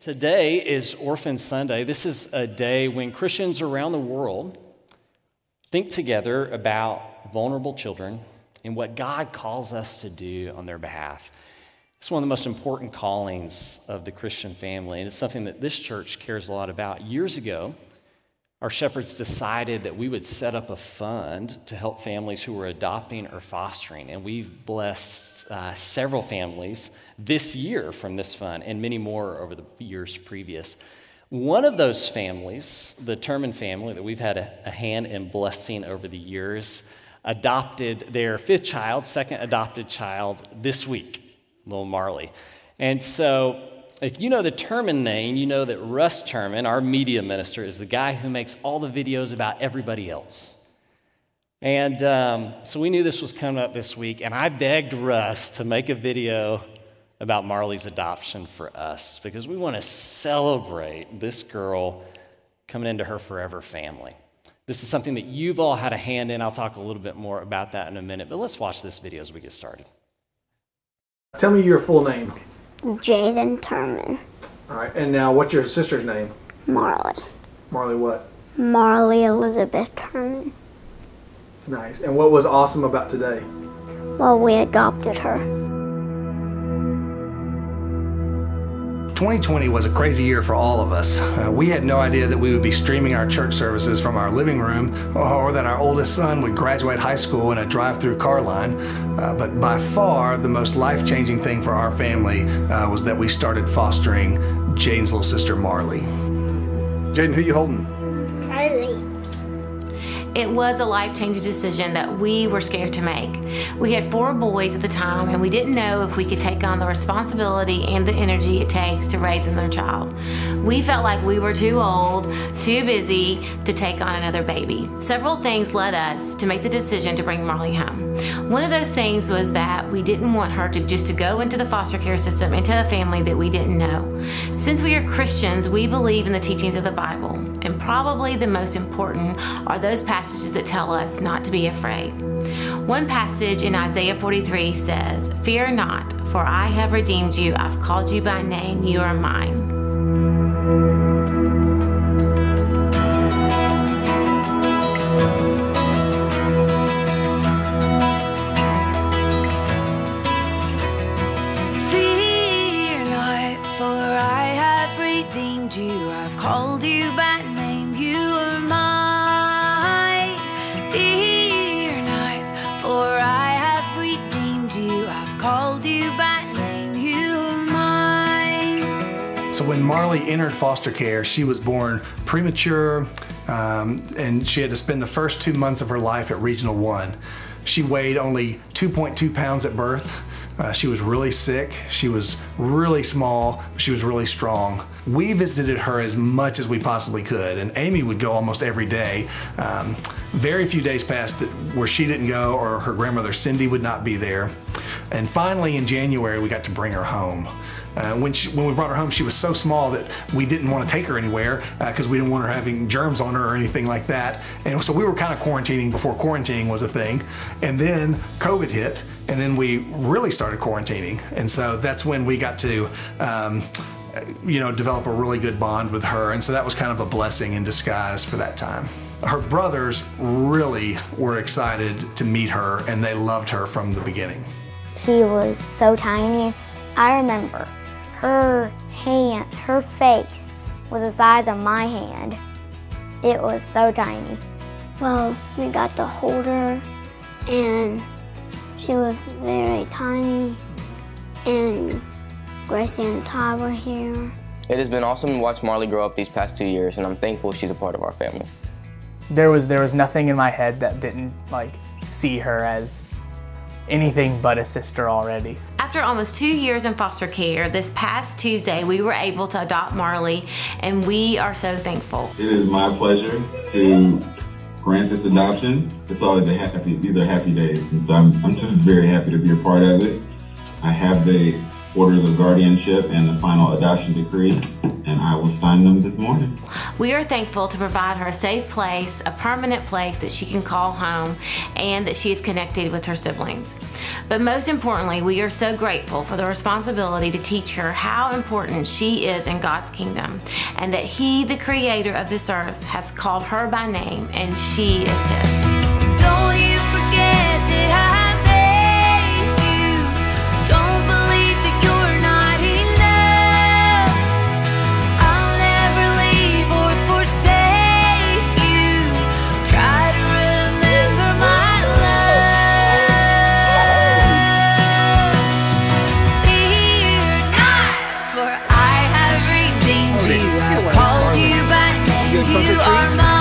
Today is Orphan Sunday. This is a day when Christians around the world think together about vulnerable children and what God calls us to do on their behalf. It's one of the most important callings of the Christian family, and it's something that this church cares a lot about. Years ago, our shepherds decided that we would set up a fund to help families who were adopting or fostering, and we've blessed several families this year from this fund and many more over the years previous. One of those families, the Turman family that we've had a hand in blessing over the years, adopted their fifth child, second adopted child this week, little Marley. And so if you know the Turman name, you know that Russ Turman, our media minister, is the guy who makes all the videos about everybody else. And so we knew this was coming up this week, and I begged Russ to make a video about Marley's adoption for us because we want to celebrate this girl coming into her forever family. This is something that you've all had a hand in. I'll talk a little bit more about that in a minute, but let's watch this video as we get started. Tell me your full name. Jaden Turman. All right, and now what's your sister's name? Marley. Marley what? Marley Elizabeth Turman. Nice. And what was awesome about today? Well, we adopted her. 2020 was a crazy year for all of us. We had no idea that we would be streaming our church services from our living room or that our oldest son would graduate high school in a drive-through car line. But by far, the most life-changing thing for our family was that we started fostering Jaden's little sister, Marley. Jaden, who you holding? Marley. It was a life-changing decision that we were scared to make. We had 4 boys at the time, and we didn't know if we could take on the responsibility and the energy it takes to raise another child. We felt like we were too old, too busy to take on another baby. Several things led us to make the decision to bring Marley home. One of those things was that we didn't want her to just go into the foster care system, into a family that we didn't know. Since we are Christians, we believe in the teachings of the Bible, and probably the most important are those passages that tell us not to be afraid. One passage in Isaiah 43 says, "Fear not, for I have redeemed you. I've called you by name. You are mine." Fear not, for I have redeemed you. I've called you by name. You are mine. So when Marley entered foster care, she was born premature, and she had to spend the first 2 months of her life at Regional 1. She weighed only 2.2 pounds at birth. She was really sick. She was really small, but she was really strong. We visited her as much as we possibly could, and Amy would go almost every day. Very few days passed where she didn't go or her grandmother Cindy would not be there. And finally in January, we got to bring her home. When we brought her home, she was so small that we didn't want to take her anywhere because we didn't want her having germs on her or anything like that. And so we were kind of quarantining before quarantining was a thing. And then COVID hit, and then we really started quarantining. And so that's when we got to develop a really good bond with her. And so that was kind of a blessing in disguise for that time. Her brothers really were excited to meet her, and they loved her from the beginning. She was so tiny. I remember her face was the size of my hand. It was so tiny. Well, we got to hold her, and she was very tiny, and Gracie and Todd were here. It has been awesome to watch Marley grow up these past 2 years, and I'm thankful she's a part of our family. There was nothing in my head that didn't see her as anything but a sister already. After almost 2 years in foster care, this past Tuesday we were able to adopt Marley, and we are so thankful. It is my pleasure to grant this adoption. It's always these are happy days, and so I'm just very happy to be a part of it. I have the orders of guardianship and the final adoption decree, and and I will sign them this morning. We are thankful to provide her a safe place, a permanent place that she can call home, and that she is connected with her siblings. But most importantly, we are so grateful for the responsibility to teach her how important she is in God's kingdom, and that He, the creator of this earth, has called her by name, and she is His. Don't you forget that I made you. Don't believe that you're not enough. I'll never leave or forsake you. Try to remember my love. Fear not, for I have redeemed you. I've called you by name. You are mine.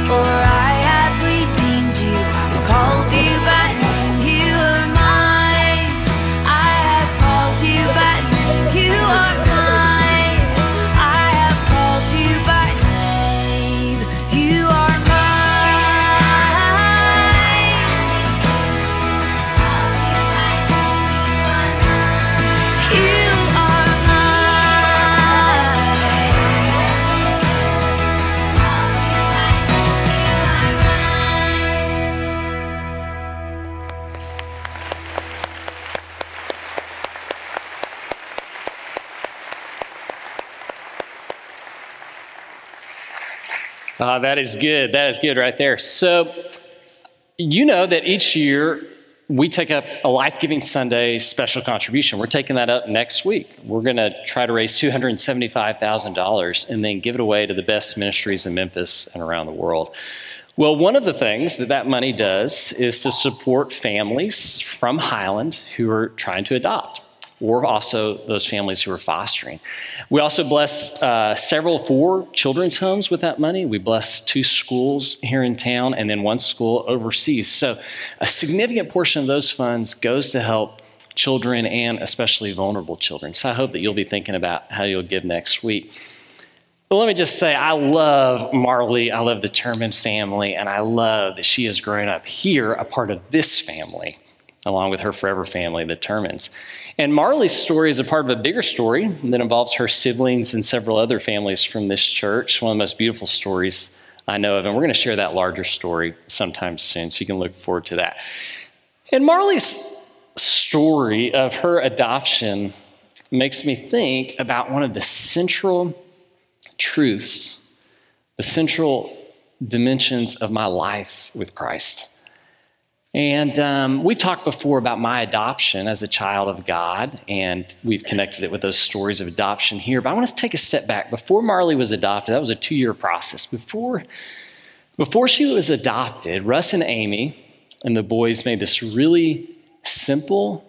For I have redeemed you, I've called you by name, you are mine. I have called you by name, you are mine. I have called you by name, you are mine. You are That is good. That is good right there. So, you know that each year we take up a Life-Giving Sunday special contribution. We're taking that up next week. We're going to try to raise $275,000 and then give it away to the best ministries in Memphis and around the world. Well, one of the things that money does is to support families from Highland who are trying to adopt, or also those families who are fostering. We also bless several 4 children's homes with that money. We bless 2 schools here in town and then 1 school overseas. So a significant portion of those funds goes to help children and especially vulnerable children. So I hope that you'll be thinking about how you'll give next week. But let me just say, I love Marley, I love the Turman family, and I love that she has grown up here, a part of this family, along with her forever family, the Turmans. And Marley's story is a part of a bigger story that involves her siblings and several other families from this church, one of the most beautiful stories I know of. And we're going to share that larger story sometime soon, so you can look forward to that. And Marley's story of her adoption makes me think about one of the central truths, the central dimensions of my life with Christ. And we've talked before about my adoption as a child of God, and we've connected it with those stories of adoption here. But I want to take a step back. Before Marley was adopted, that was a 2-year process. Before she was adopted, Russ and Amy and the boys made this really simple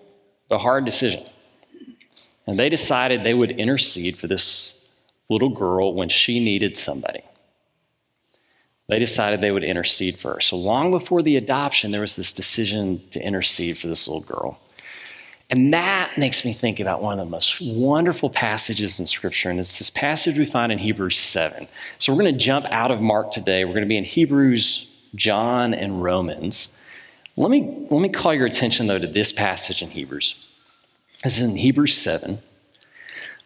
but hard decision. And they decided they would intercede for this little girl when she needed somebody. They decided they would intercede for her. So long before the adoption, there was this decision to intercede for this little girl. And that makes me think about one of the most wonderful passages in Scripture, and it's this passage we find in Hebrews 7. So we're going to jump out of Mark today. We're going to be in Hebrews, John, and Romans. Let me call your attention, though, to this passage in Hebrews. This is in Hebrews 7.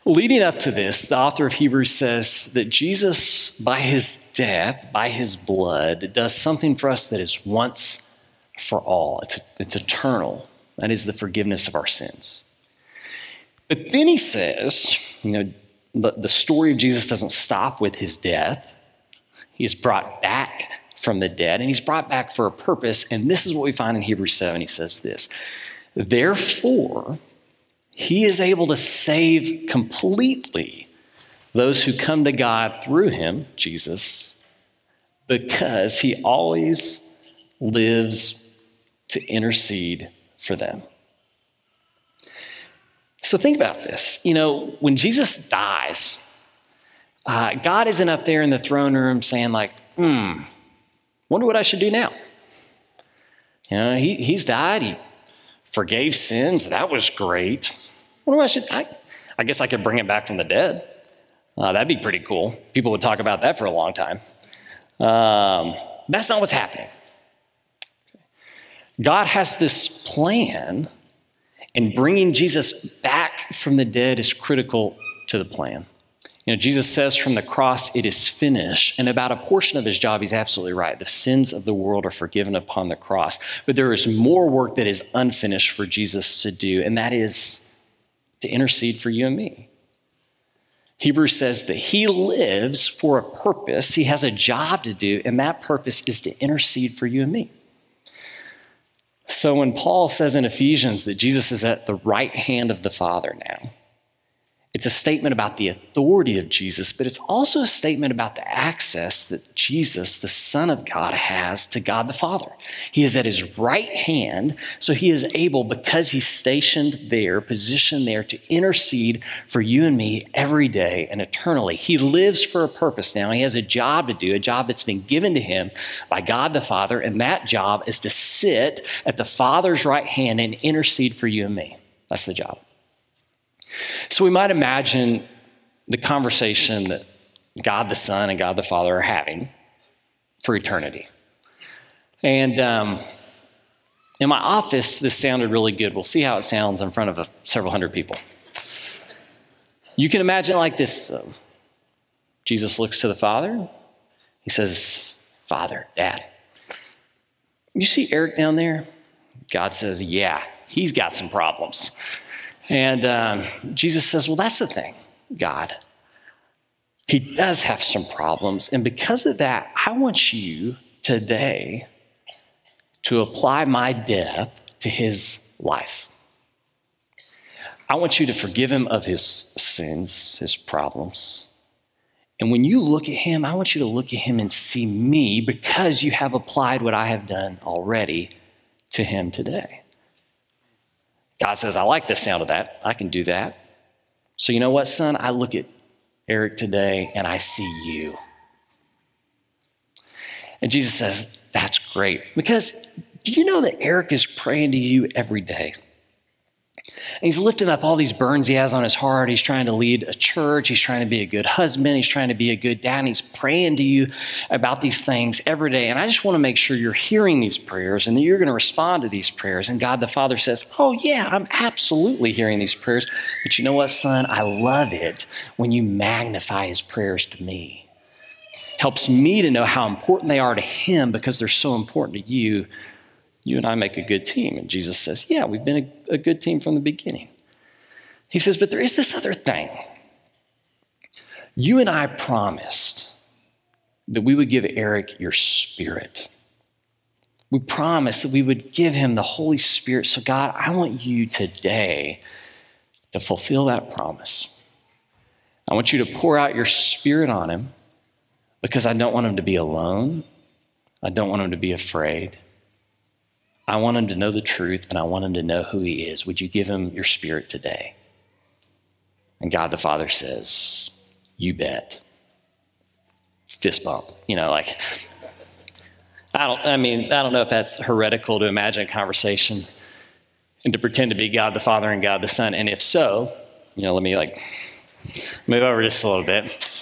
Leading up to this, the author of Hebrews says that Jesus, by his death, by his blood, does something for us that is once for all. It's eternal. That is the forgiveness of our sins. But then he says, the story of Jesus doesn't stop with his death. He is brought back from the dead, and he's brought back for a purpose. And this is what we find in Hebrews 7. He says this: therefore, he is able to save completely those who come to God through him, Jesus, because he always lives to intercede for them. So think about this. When Jesus dies, God isn't up there in the throne room saying wonder what I should do now. He's died. He forgave sins. That was great. I guess I could bring him back from the dead. That'd be pretty cool. People would talk about that for a long time. That's not what's happening. God has this plan in bringing Jesus back back from the dead is critical to the plan. You know, Jesus says from the cross, it is finished. And about a portion of his job, he's absolutely right. The sins of the world are forgiven upon the cross. But there is more work that is unfinished for Jesus to do, and that is to intercede for you and me. Hebrews says that he lives for a purpose. He has a job to do, and that purpose is to intercede for you and me. So when Paul says in Ephesians that Jesus is at the right hand of the Father now, it's a statement about the authority of Jesus, but it's also a statement about the access that Jesus, the Son of God, has to God the Father. He is at his right hand, so he is able, because he's stationed there, positioned there, to intercede for you and me every day and eternally. He lives for a purpose now. He has a job to do, a job that's been given to him by God the Father, and that job is to sit at the Father's right hand and intercede for you and me. That's the job. So we might imagine the conversation that God the Son and God the Father are having for eternity. And in my office, this sounded really good. We'll see how it sounds in front of several hundred people. You can imagine it like this, though. Jesus looks to the Father. He says, Father, Dad, you see Eric down there? God says, yeah, he's got some problems. And Jesus says, well, that's the thing, God. He does have some problems. And because of that, I want you today to apply my death to his life. I want you to forgive him of his sins, his problems. And when you look at him, I want you to look at him and see me, because you have applied what I have done already to him today. God says, I like the sound of that. I can do that. So you know what, son? I look at Eric today and I see you. And Jesus says, that's great. Because do you know that Eric is praying to you every day? And he's lifting up all these burdens he has on his heart. He's trying to lead a church. He's trying to be a good husband. He's trying to be a good dad. And he's praying to you about these things every day. And I just want to make sure you're hearing these prayers and that you're going to respond to these prayers. And God the Father says, oh yeah, I'm absolutely hearing these prayers. But you know what, son? I love it when you magnify his prayers to me. Helps me to know how important they are to him because they're so important to you. You and I make a good team. And Jesus says, yeah, we've been a good team from the beginning. He says, but there is this other thing. You and I promised that we would give Eric your spirit. We promised that we would give him the Holy Spirit. So God, I want you today to fulfill that promise. I want you to pour out your spirit on him because I don't want him to be alone. I don't want him to be afraid. I want him to know the truth, and I want him to know who he is. Would you give him your spirit today? And God the Father says, you bet. Fist bump. You know, like, I don't know if that's heretical to imagine a conversation and to pretend to be God the Father and God the Son. And if so, you know, let me move over just a little bit.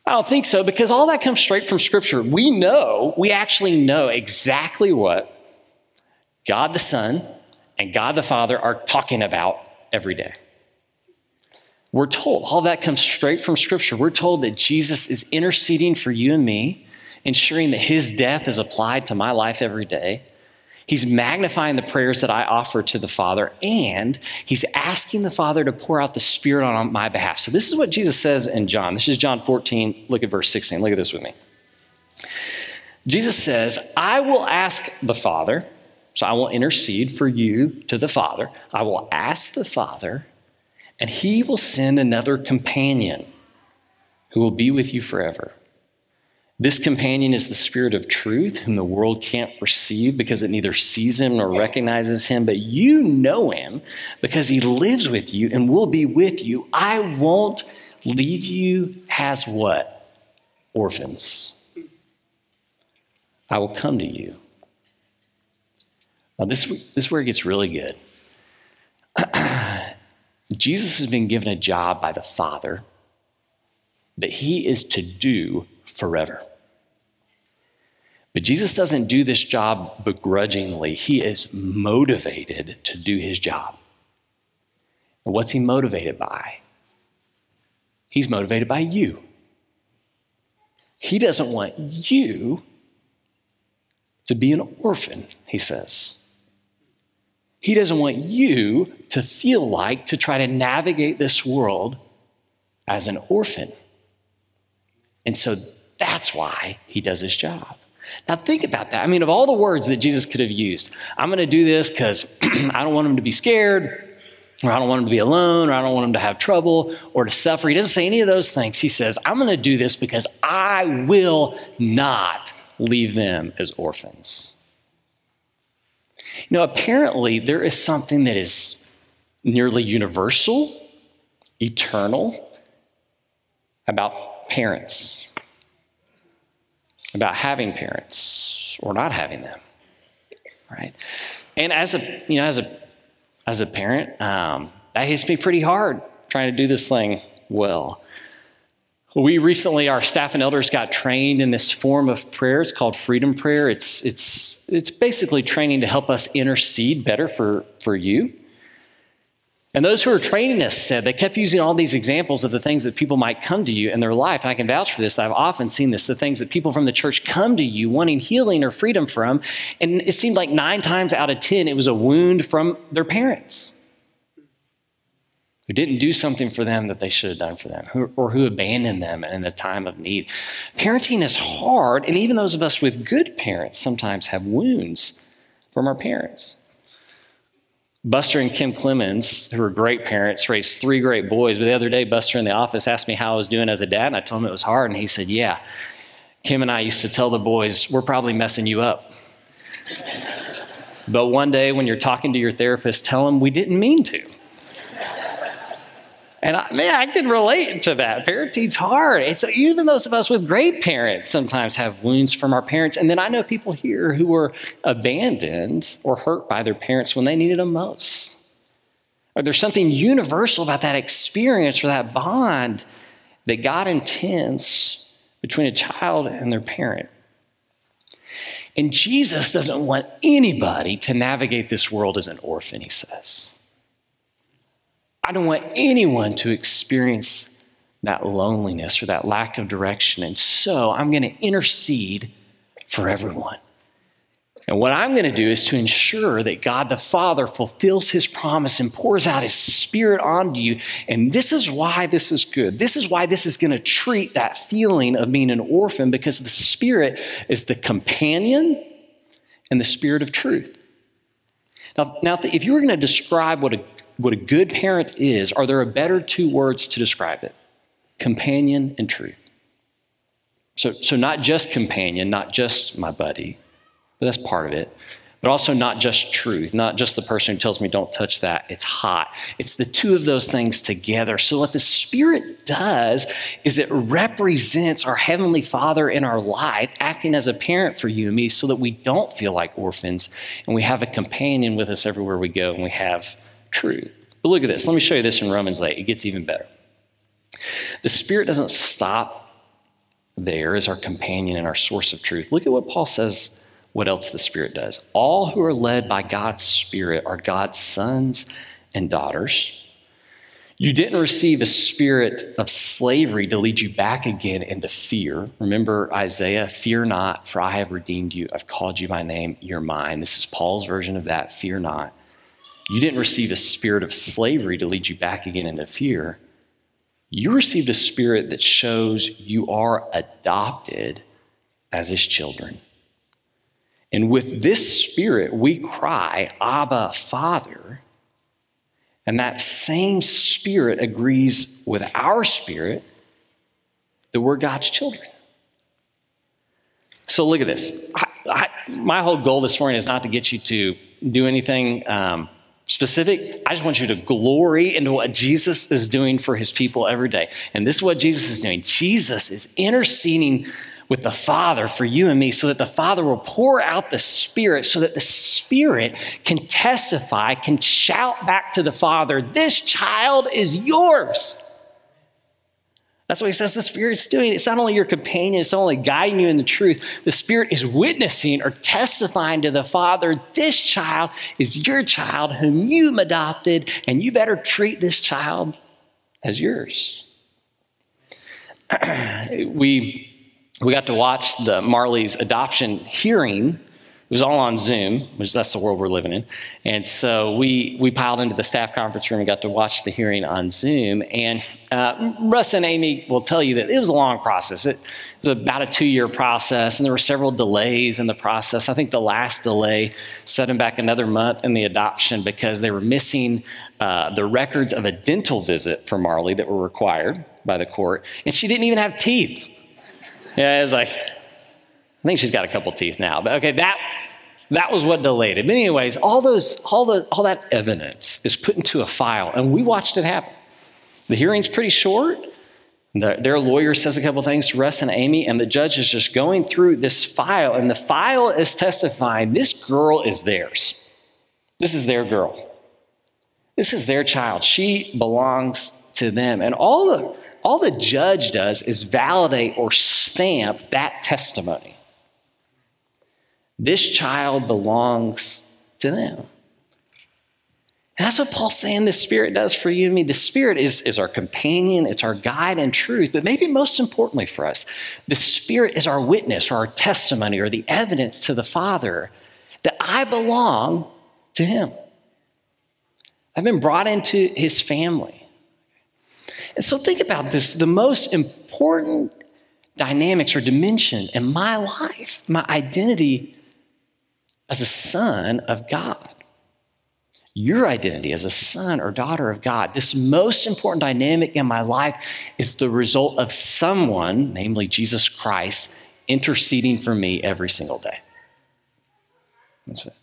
I don't think so, because all that comes straight from Scripture. We actually know exactly what God the Son and God the Father are talking about every day. We're told, all that comes straight from Scripture. We're told that Jesus is interceding for you and me, ensuring that his death is applied to my life every day. He's magnifying the prayers that I offer to the Father, and he's asking the Father to pour out the Spirit on my behalf. So this is what Jesus says in John. This is John 14. Look at verse 16. Look at this with me. Jesus says, I will ask the Father, so I will intercede for you to the Father. I will ask the Father, and he will send another companion who will be with you forever. This companion is the Spirit of truth, whom the world can't receive because it neither sees him nor recognizes him, but you know him because he lives with you and will be with you. I won't leave you as what? Orphans. I will come to you. Now this is where it gets really good. Jesus has been given a job by the Father that he is to do forever. But Jesus doesn't do this job begrudgingly. He is motivated to do his job. And what's he motivated by? He's motivated by you. He doesn't want you to be an orphan, he says. He doesn't want you to feel like to try to navigate this world as an orphan. And so that's why he does his job. Now think about that. I mean, of all the words that Jesus could have used, I'm going to do this because I don't want him to be scared, or I don't want him to be alone, or I don't want him to have trouble or to suffer. He doesn't say any of those things. He says, I'm going to do this because I will not leave them as orphans. You know, apparently there is something that is nearly universal, eternal, about parents, about having parents or not having them, right? And as a parent, that hits me pretty hard trying to do this thing well. We recently, our staff and elders got trained in this form of prayer. It's called freedom prayer. It's basically training to help us intercede better for you. And those who are training us said they kept using all these examples of the things that people might come to you in their life. And I can vouch for this. I've often seen this, the things that people from the church come to you wanting healing or freedom from. And it seemed like 9 times out of 10, it was a wound from their parents who didn't do something for them that they should have done for them, or who abandoned them in a time of need. Parenting is hard, and even those of us with good parents sometimes have wounds from our parents. Buster and Kim Clemens, who are great parents, raised 3 great boys. But the other day, Buster in the office asked me how I was doing as a dad, and I told him it was hard. And he said, yeah, Kim and I used to tell the boys, we're probably messing you up. But one day when you're talking to your therapist, tell them we didn't mean to. And I can relate to that. Parenting's hard. And so even those of us with great parents sometimes have wounds from our parents. And then I know people here who were abandoned or hurt by their parents when they needed them most. Or there's something universal about that experience or that bond that God intends between a child and their parent. And Jesus doesn't want anybody to navigate this world as an orphan, he says. I don't want anyone to experience that loneliness or that lack of direction. And so I'm going to intercede for everyone. And what I'm going to do is to ensure that God the Father fulfills his promise and pours out his Spirit onto you. And this is why this is good. This is why this is going to treat that feeling of being an orphan, because the Spirit is the companion and the Spirit of truth. Now, if you were going to describe what a good parent is, are there a better 2 words to describe it? Companion and truth. So not just companion, not just my buddy, but that's part of it. But also not just truth, not just the person who tells me don't touch that, it's hot. It's the 2 of those things together. So what the Spirit does is it represents our Heavenly Father in our life, acting as a parent for you and me so that we don't feel like orphans and we have a companion with us everywhere we go and we have truth. But look at this. Let me show you this in Romans 8. It gets even better. The Spirit doesn't stop there as our companion and our source of truth. Look at what Paul says, what else the Spirit does. All who are led by God's Spirit are God's sons and daughters. You didn't receive a spirit of slavery to lead you back again into fear. Remember Isaiah, fear not, for I have redeemed you. I've called you by name, you're mine. This is Paul's version of that, fear not. You didn't receive a spirit of slavery to lead you back again into fear. You received a spirit that shows you are adopted as his children. And with this spirit, we cry, Abba, Father. And that same spirit agrees with our spirit that we're God's children. So look at this. My whole goal this morning is not to get you to do anything specific. I just want you to glory into what Jesus is doing for his people every day. And this is what Jesus is doing. Jesus is interceding with the Father for you and me so that the Father will pour out the Spirit so that the Spirit can testify, can shout back to the Father, this child is yours. That's what he says the Spirit's doing. It's not only your companion, it's not only guiding you in the truth. The Spirit is witnessing or testifying to the Father, this child is your child whom you've adopted, and you better treat this child as yours. We got to watch Marley's adoption hearing. It was all on Zoom, which that's the world we're living in. And so we piled into the staff conference room and got to watch the hearing on Zoom. And Russ and Amy will tell you that it was a long process. It was about a 2-year process, and there were several delays in the process. I think the last delay set them back another month in the adoption because they were missing the records of a dental visit for Marley that were required by the court. And she didn't even have teeth. Yeah, it was like, I think she's got a couple teeth now. But okay, that was what delayed it. But anyways, all that evidence is put into a file, and we watched it happen. The hearing's pretty short. Their lawyer says a couple things to Russ and Amy, and the judge is just going through this file, and the file is testifying, this girl is theirs. This is their girl. This is their child. She belongs to them. And all the judge does is validate or stamp that testimony. This child belongs to them. And that's what Paul's saying the Spirit does for you and me. The Spirit is our companion, it's our guide and truth, but maybe most importantly for us, the Spirit is our witness or our testimony or the evidence to the Father that I belong to Him. I've been brought into His family. And so think about this, the most important dynamics or dimension in my life, my identity as a son of God. Your identity as a son or daughter of God, this most important dynamic in my life is the result of someone, namely Jesus Christ, interceding for me every single day. That's it.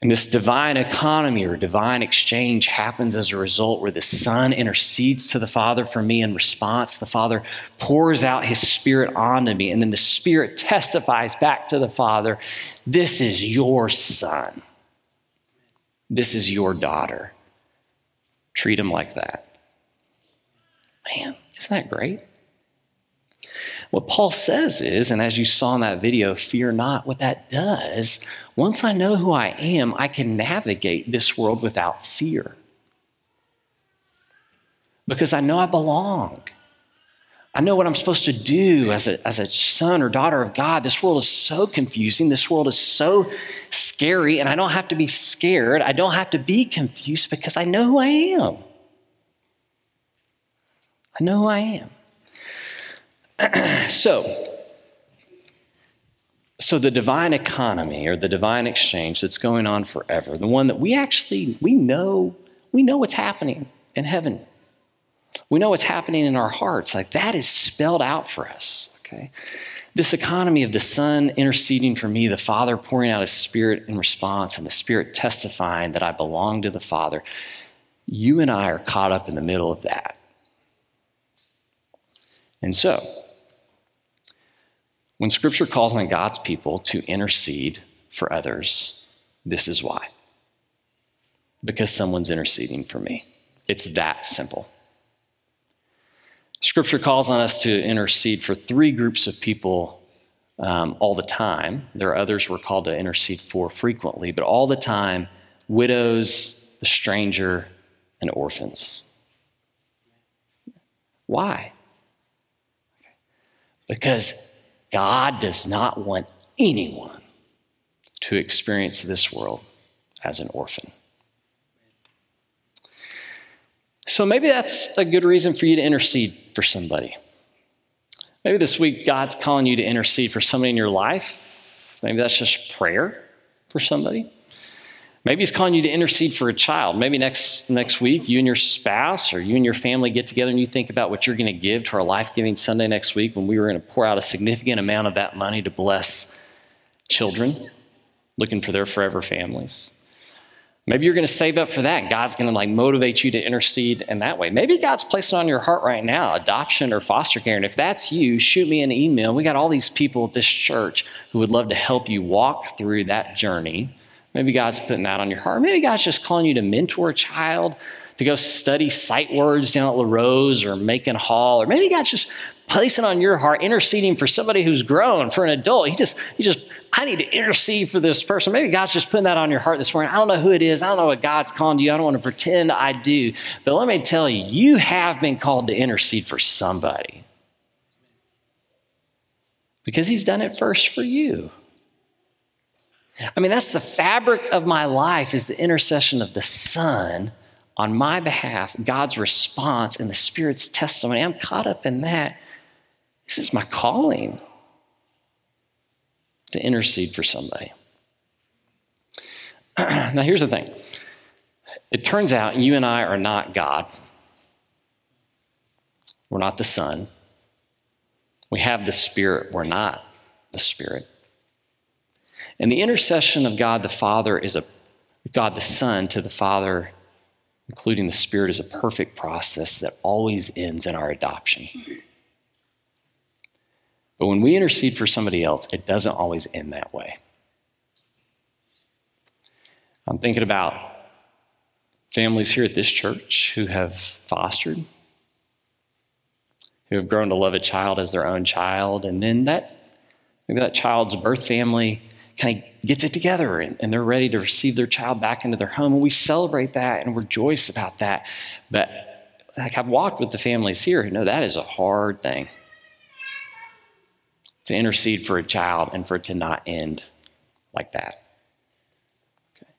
And this divine economy or divine exchange happens as a result where the Son intercedes to the Father for me in response. The Father pours out His Spirit onto me, and then the Spirit testifies back to the Father, this is your son. This is your daughter. Treat him like that. Man, isn't that great? What Paul says is, and as you saw in that video, fear not. What that does, once I know who I am, I can navigate this world without fear. Because I know I belong. I know what I'm supposed to do as a son or daughter of God. This world is so confusing. This world is so scary, and I don't have to be scared. I don't have to be confused because I know who I am. I know who I am. So the divine economy or the divine exchange that's going on forever, the one that we know what's happening in heaven. We know what's happening in our hearts. Like that is spelled out for us, okay? This economy of the Son interceding for me, the Father pouring out His Spirit in response, and the Spirit testifying that I belong to the Father. You and I are caught up in the middle of that. And so, when Scripture calls on God's people to intercede for others, this is why. Because someone's interceding for me. It's that simple. Scripture calls on us to intercede for 3 groups of people all the time. There are others we're called to intercede for frequently, but all the time, widows, the stranger, and orphans. Why? Because God does not want anyone to experience this world as an orphan. So maybe that's a good reason for you to intercede for somebody. Maybe this week God's calling you to intercede for somebody in your life. Maybe that's just prayer for somebody. Maybe He's calling you to intercede for a child. Maybe next week you and your spouse or you and your family get together and you think about what you're going to give to our Life-Giving Sunday next week when we were going to pour out a significant amount of that money to bless children looking for their forever families. Maybe you're going to save up for that. And God's going to motivate you to intercede in that way. Maybe God's placing on your heart right now adoption or foster care. And if that's you, shoot me an email. We got all these people at this church who would love to help you walk through that journey Maybe God's putting that on your heart. Maybe God's just calling you to mentor a child, to go study sight words down at LaRose or Macon Hall. Or maybe God's just placing on your heart, interceding for somebody who's grown, for an adult. I need to intercede for this person. Maybe God's just putting that on your heart this morning. I don't know who it is. I don't know what God's calling you. I don't want to pretend I do. But let me tell you, you have been called to intercede for somebody. Because he's done it first for you. I mean, that's the fabric of my life, is the intercession of the Son on my behalf, God's response and the Spirit's testimony. I'm caught up in that. This is my calling, to intercede for somebody. Now, here's the thing. It turns out you and I are not God. We're not the Son. We have the Spirit. We're not the Spirit. And the intercession of God the Father God the Son to the Father, including the Spirit, is a perfect process that always ends in our adoption. But when we intercede for somebody else, it doesn't always end that way. I'm thinking about families here at this church who have fostered, who have grown to love a child as their own child, and then maybe that child's birth family kind of gets it together and they're ready to receive their child back into their home. And we celebrate that and rejoice about that. But like, I've walked with the families here who know that is a hard thing, to intercede for a child and for it to not end like that. Okay.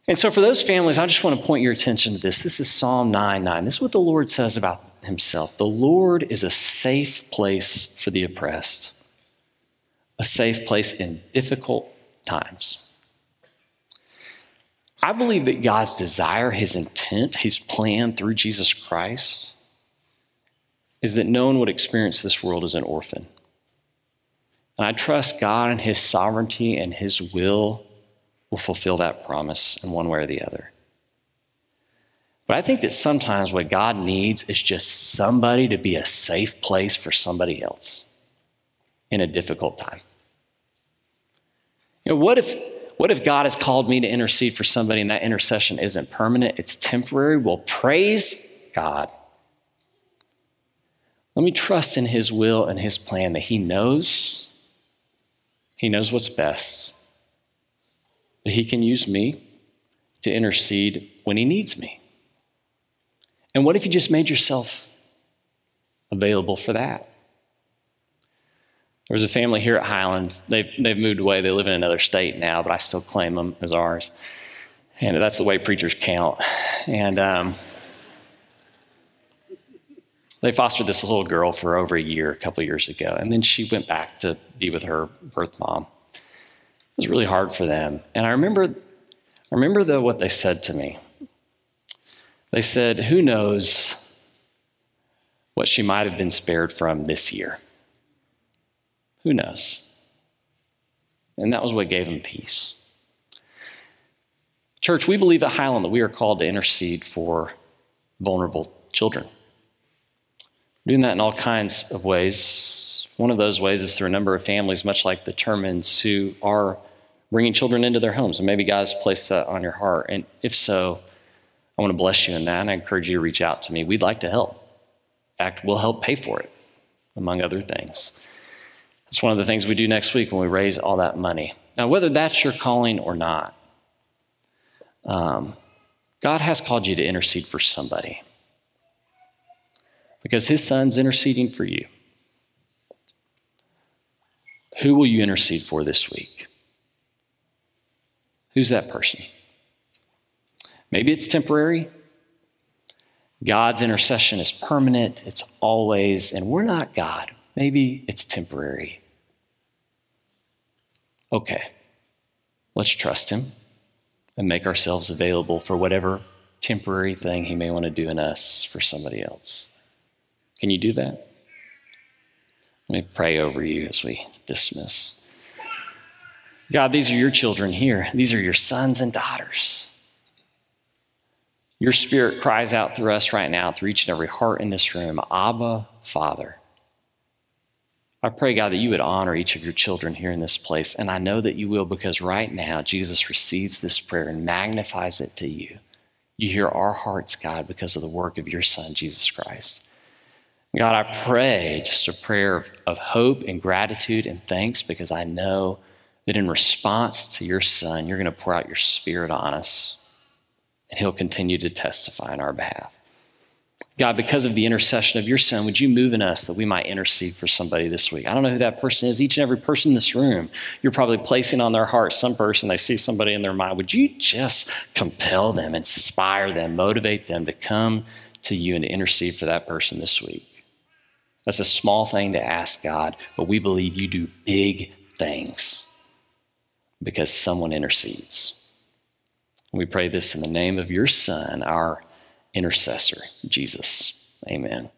And so for those families, I just want to point your attention to this. This is Psalm 9:9. This is what the Lord says about himself. The Lord is a safe place for the oppressed, a safe place in difficult times. I believe that God's desire, his intent, his plan through Jesus Christ is that no one would experience this world as an orphan. And I trust God and his sovereignty and his will fulfill that promise in one way or the other. But I think that sometimes what God needs is just somebody to be a safe place for somebody else in a difficult time. You know, what if God has called me to intercede for somebody and that intercession isn't permanent, it's temporary? Well, praise God. Let me trust in his will and his plan that he knows what's best, that he can use me to intercede when he needs me. And what if you just made yourself available for that? There's a family here at Highland. They've moved away. They live in another state now, but I still claim them as ours. And that's the way preachers count. And they fostered this little girl for over a year, a couple of years ago. And then she went back to be with her birth mom. It was really hard for them. And I remember though what they said to me. They said, who knows what she might have been spared from this year? Who knows? And that was what gave them peace. Church, we believe at Highland that we are called to intercede for vulnerable children. We're doing that in all kinds of ways. One of those ways is through a number of families, much like the Termans, who are bringing children into their homes. And maybe God has placed that on your heart. And if so, I want to bless you in that, and I encourage you to reach out to me. We'd like to help. In fact, we'll help pay for it, among other things. That's one of the things we do next week when we raise all that money. Now, whether that's your calling or not, God has called you to intercede for somebody because his son's interceding for you. Who will you intercede for this week? Who's that person? Maybe it's temporary. God's intercession is permanent. It's always, and we're not God. Maybe it's temporary. Okay, let's trust him and make ourselves available for whatever temporary thing he may want to do in us for somebody else. Can you do that? Let me pray over you as we dismiss. God, these are your children here. These are your sons and daughters. Your Spirit cries out through us right now, through each and every heart in this room, Abba, Father. I pray, God, that you would honor each of your children here in this place. And I know that you will, because right now Jesus receives this prayer and magnifies it to you. You hear our hearts, God, because of the work of your Son, Jesus Christ. God, I pray just a prayer of hope and gratitude and thanks, because I know that in response to your Son, you're going to pour out your Spirit on us, and he'll continue to testify on our behalf. God, because of the intercession of your Son, would you move in us that we might intercede for somebody this week? I don't know who that person is. Each and every person in this room, you're probably placing on their heart some person, they see somebody in their mind. Would you just compel them, inspire them, motivate them to come to you and to intercede for that person this week? That's a small thing to ask, God, but we believe you do big things because someone intercedes. We pray this in the name of your Son, our intercessor, Jesus. Amen.